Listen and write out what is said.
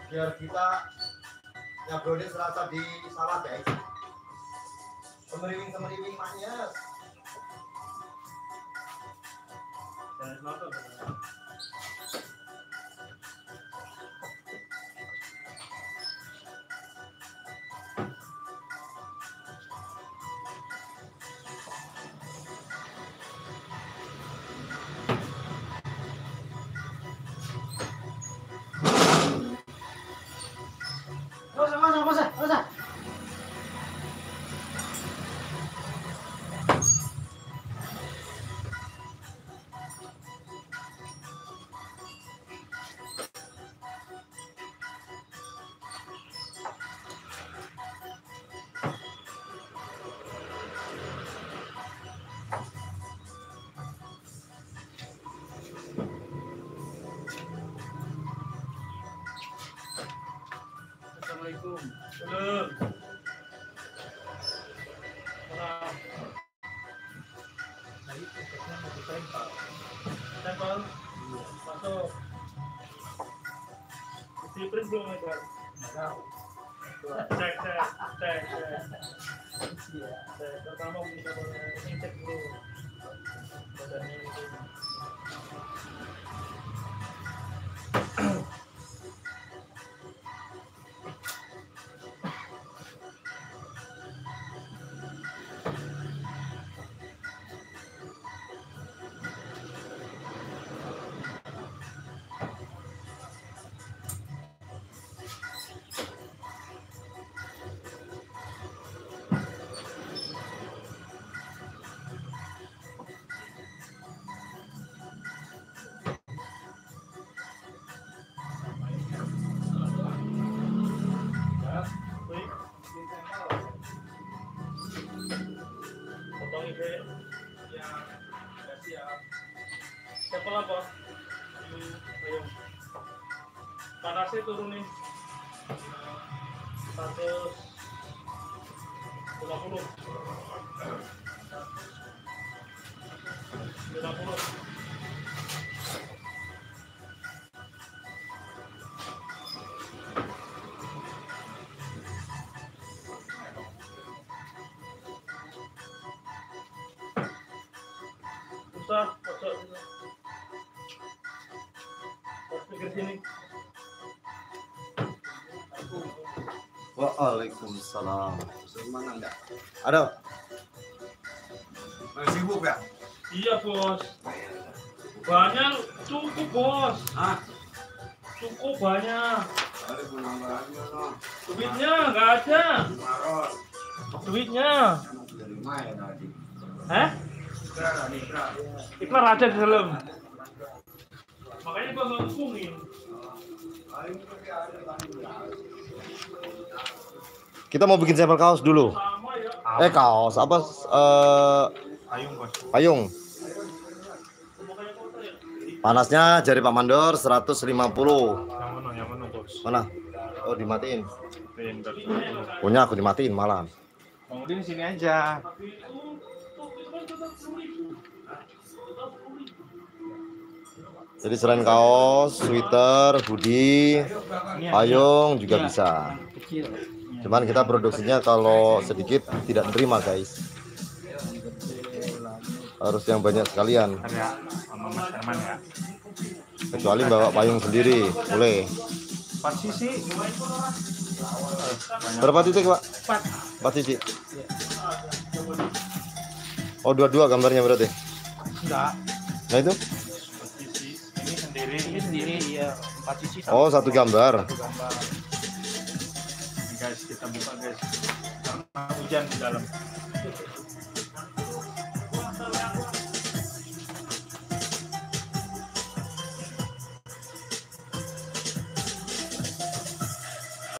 biar kita nyabroni serasa di sawah guys. Semeriwing manis. Masa. Assalamualaikum. Belum. Tempel. Masuk. Isi print belum ada. Cek. Pertama kita boleh cek dulu. Badannya itu. Siapa apa? Ayo. Panasnya turunin 150. 50. Susah, masuk. Pikir sini. Waalaikumsalam. Mana enggak? Ada. Masih sibuk ya? Iya bos. Banyak cukup bos. Hah? Cukup banyak. Ada penambahannya no. Duitnya nggak ada. Marot. Duitnya. Dari mana tadi? Hah? Iklan ada di dalam. Makanya gua nggak hubungin. Kita mau bikin sampel kaos dulu. Sama ya. Kaos apa? Payung bos. Payung. Panasnya jari Pak Mandor 150. Yang mana bos? Mana? Oh dimatiin. Yang Punya aku dimatiin malam. Bang Udin sini aja. Jadi selain kaos, sweater, hoodie, payung juga bisa. Cuman kita produksinya kalau sedikit tidak terima guys. Harus yang banyak sekalian. Ya, sama Mas Herman ya. Kecuali bawa payung sendiri, boleh. 4 sisi. Berapa titik Pak? 4 sisi. Oh dua-dua gambarnya berarti? Enggak. Nah itu? 4 sisi. Ini sendiri iya. 4 sisi. Oh satu gambar. Satu gambar. Ini guys kita buka guys. Karena hujan di dalam.